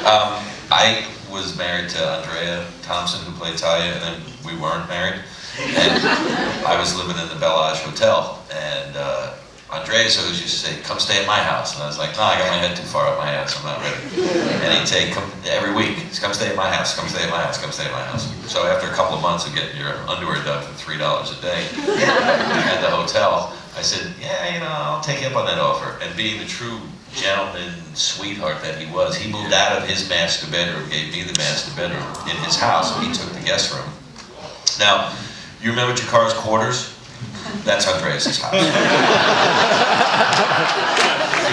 I was married to Andrea Thompson, who played Talia, and then we weren't married. And I was living in the Bellage Hotel, and Andreas always used to say, "Come stay at my house." And I was like, "No, I got my head too far up my ass, I'm not ready." And he'd say, "Come every week, come stay at my house, come stay at my house, come stay at my house." So after a couple of months of getting your underwear done for $3 a day at the hotel, I said, "Yeah, I'll take you up on that offer." And being the true gentleman, sweetheart that he was, he moved out of his master bedroom, gave me the master bedroom in his house, and he took the guest room. Now, you remember Jakar's quarters? That's Andreas' house.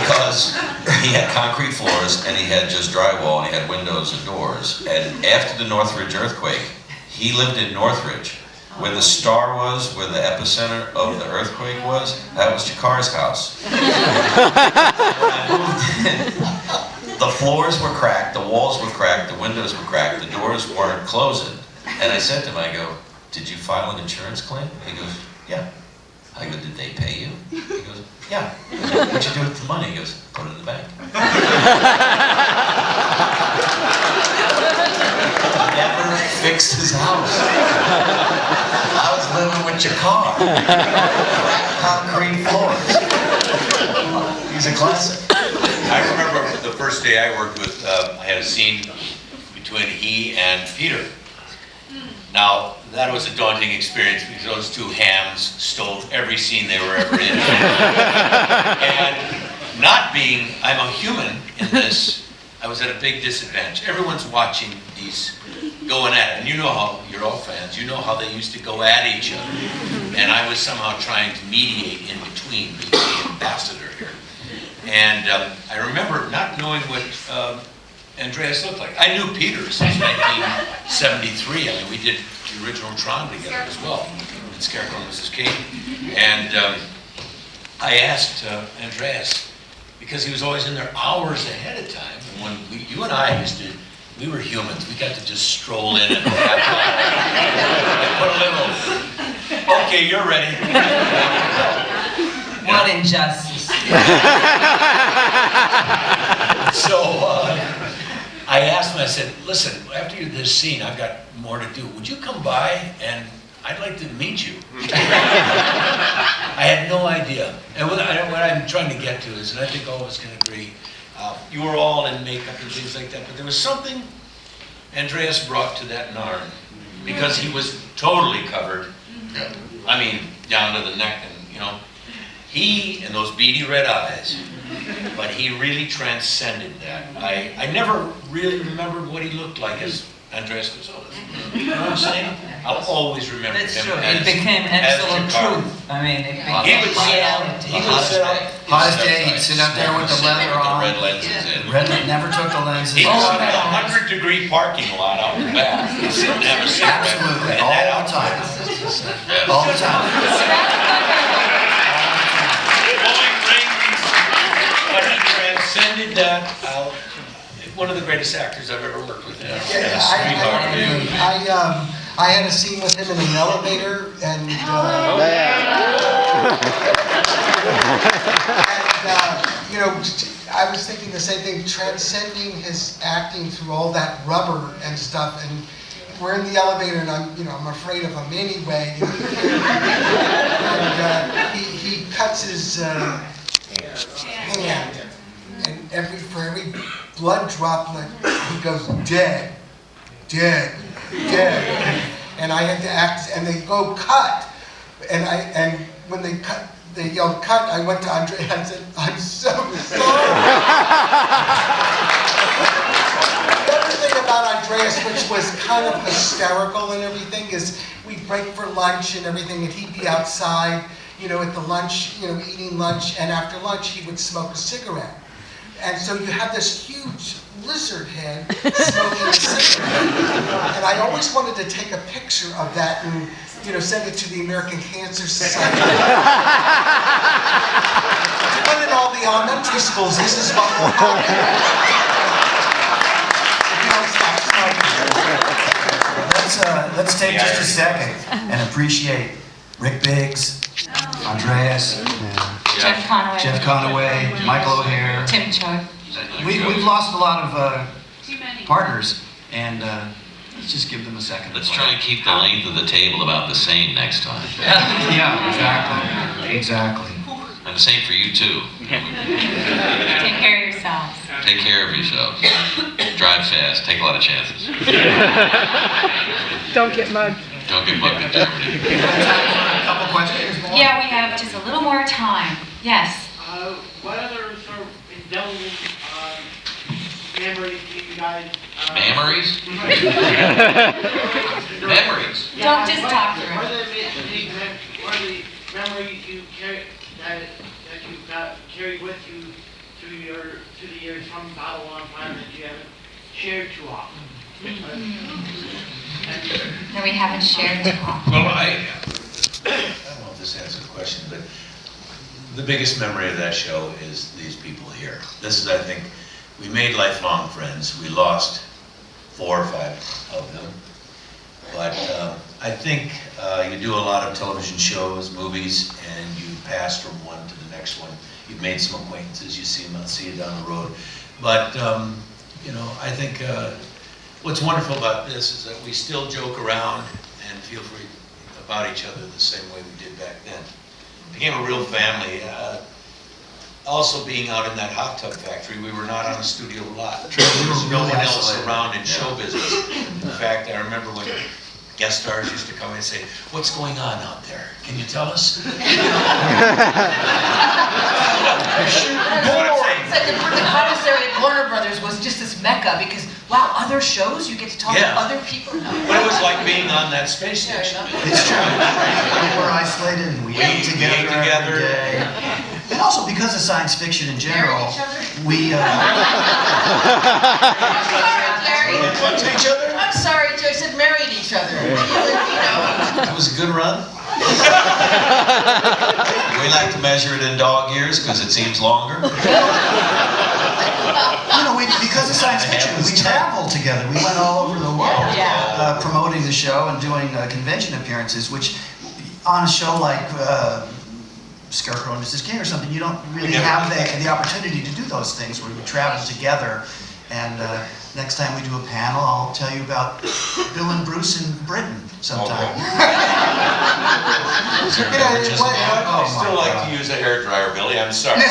Because he had concrete floors, and he had just drywall, and he had windows and doors. And after the Northridge earthquake, he lived in Northridge. Where the star was, where the epicenter of the earthquake was, that was Jakar's house. When I moved in, the floors were cracked, the walls were cracked, the windows were cracked, the doors weren't closing. And I said to him, I go, "Did you file an insurance claim?" He goes, "Yeah." I go, "Did they pay you?" He goes, "Yeah." "What'd you do with the money?" He goes, "Put it in the bank." Never fixed his house. I was living with Jakar. Concrete floors. He's a classic. I remember the first day I worked with, I had a scene between he and Peter. Now, that was a daunting experience because those two hams stole every scene they were ever in. And not being, I'm a human in this, I was at a big disadvantage. Everyone's watching these going at it. And you know how, you're all fans, you know how they used to go at each other. And I was somehow trying to mediate in between, being the ambassador here. And I remember not knowing what Andreas looked like. I knew Peter since 1973. I mean, we did the original Tron together as well, with Scarecrow and Mrs. King. And I asked Andreas, because he was always in there hours ahead of time. And when you and I we were humans. We got to just stroll in and put a little, "Okay, you're ready." What injustice. So I asked him, I said, "Listen, after this scene, I've got more to do. Would you come by and I'd like to meet you?" I had no idea. And what I'm trying to get to is, and I think all of us can agree, you were all in makeup and things like that, but there was something Andreas brought to that Narn, because he was totally covered. I mean, down to the neck, and he and those beady red eyes, but he really transcended that. I never really remembered what he looked like as Andreas Katsolas. You know what I'm saying? I'll always remember That's him true. as, It became absolute Jakar. truth. I mean, it He became would sit out. reality. He would sit out. Hottest day, he'd sit up there with the leather on. Red lenses in. Never took the lenses He was off. in a 100-degree parking lot out in the back. He'd sit and have a cigarette. Absolutely, And that all the time. Yes. All the time. Blowing rings. But he transcended that. One of the greatest actors I've ever worked with. I had a scene with him in an elevator, and I was thinking the same thing, transcending his acting through all that rubber and stuff, and we're in the elevator, and I'm afraid of him anyway. And he cuts his hand, and for every blood droplet, he goes, "Dead, dead, dead." And I had to act, and they go cut, and when they cut, they yelled cut. I went to Andre and said, "I'm so sorry." The other thing about Andreas, which was kind of hysterical and everything, is we'd break for lunch and everything, and he'd be outside, at the lunch, eating lunch, and after lunch he would smoke a cigarette. And so you have this huge lizard head smoking a cigarette. And I always wanted to take a picture of that and, send it to the American Cancer Society. But in all the elementary schools, this is what will happen. If you don't stop smoking. Let's take just a second and appreciate Rick Biggs, Andreas, Jeff Conaway, Michael O'Hare. Tim Choi. We've lost a lot of partners, and let's just give them a second. Let's try and keep the length of the table about the same next time. Yeah, exactly. Exactly. And the same for you too. Take care of yourselves. Take care of yourselves. Drive fast. Take a lot of chances. Don't get mugged. Don't get mugged in Germany. A couple questions more? Yeah, we have just a little more time. Yes. What other sort of indelible memories do you guys? Memories? Memories. Don't just talk through What it. are the memories you carry that you've got carried with you through the years from Babylon time that you haven't shared too often? That we haven't shared too often. Well, I don't know if this answers the question, but the biggest memory of that show is these people here. This is, I think, we made lifelong friends. We lost 4 or 5 of them. But I think you do a lot of television shows, movies, and you pass from one to the next one. You've made some acquaintances, you see you down the road. But, you know, I think what's wonderful about this is that we still joke around and feel free about each other the same way we did back then. Became a real family. Also being out in that hot tub factory, we were not on a studio lot. There was no one else around in show business. In fact, I remember when guest stars used to come in and say, "What's going on out there? Can you tell us?" It's like the commissary at Warner Brothers was just this mecca because, wow, other shows, you get to talk to Yeah. other people. But it was like being on that space station. It's true. We were isolated and we ate together every day. And also because of science fiction in general, we What to each other? I'm sorry, Joe, I said married each other. You know. That was a good run. We like to measure it in dog years because it seems longer. You know, because of science fiction, we traveled together. We went all over the world promoting the show and doing convention appearances, which on a show like Scarecrow and Mrs. King or something, you don't really have the opportunity to do those things where you travel together. And next time we do a panel, I'll tell you about Bill and Bruce in Britain sometime. I still like to use a hairdryer, Billy. I'm sorry.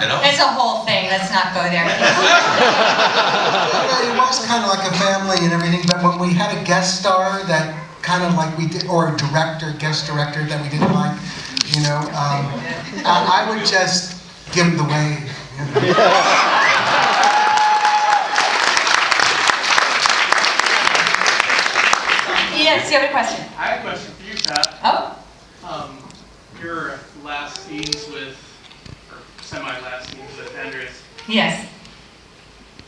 You know? It's a whole thing. Let's not go there. It was kind of like a family and everything, but when we had a guest star that kind of like we did, or a guest director that we didn't like, you know, I would just give him the wave. You know? Yes, you have a question? I have a question for you, Pat. Oh, Your last scenes with, or semi-last scenes with Andreas, yes.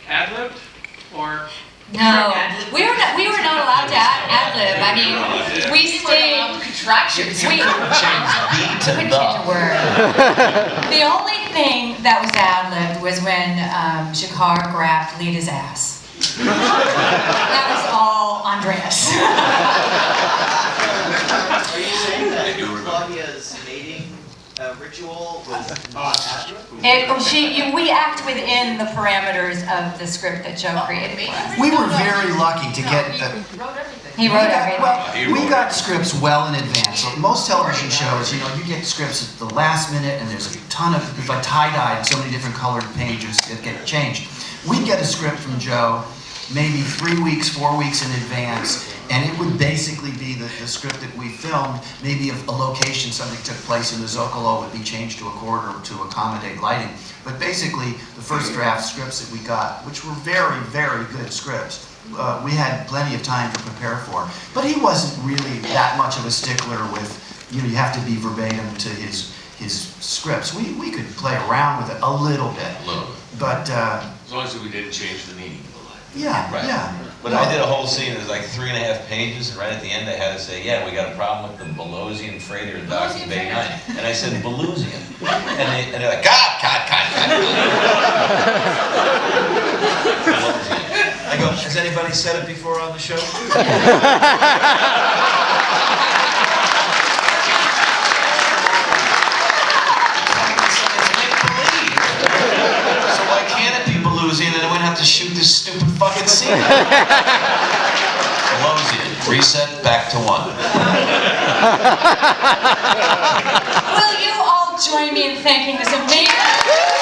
ad-libbed or? No, we were not allowed to ad-lib. I mean, we stayed. Contractions. We couldn't change a word. The only thing that was ad-libbed was when Jakar grabbed Lita's ass. That was all Andreas. Are you saying that Claudia's mating ritual was not ad-lib? We act within the parameters of the script that Joe created for us. We were very lucky to get. He wrote everything. Well, we got scripts well in advance. So most television shows, you know, you get scripts at the last minute, and there's a ton of, there's like tie-dye and so many different colored pages that get changed. We'd get a script from Joe maybe 3 weeks, 4 weeks in advance, and it would basically be the script that we filmed. Maybe a location, something took place in the Zocalo, would be changed to a corridor to accommodate lighting. But basically, the first draft scripts that we got, which were very, very good scripts, we had plenty of time to prepare for. But he wasn't really that much of a stickler with, you know, you have to be verbatim to his scripts. We could play around with it a little bit. But, As long as we didn't change the meaning of the line. yeah, Right. yeah. But I did a whole scene, it was like 3.5 pages, and right at the end I had to say, yeah, we got a problem with the Belosian freighter in Docking Bay 9. And I said, Belusian. And they're like, God. I go, has anybody said it before on the show? So why can't it be Belusian Losian, reset back to 1. Will you all join me in thanking this amazing...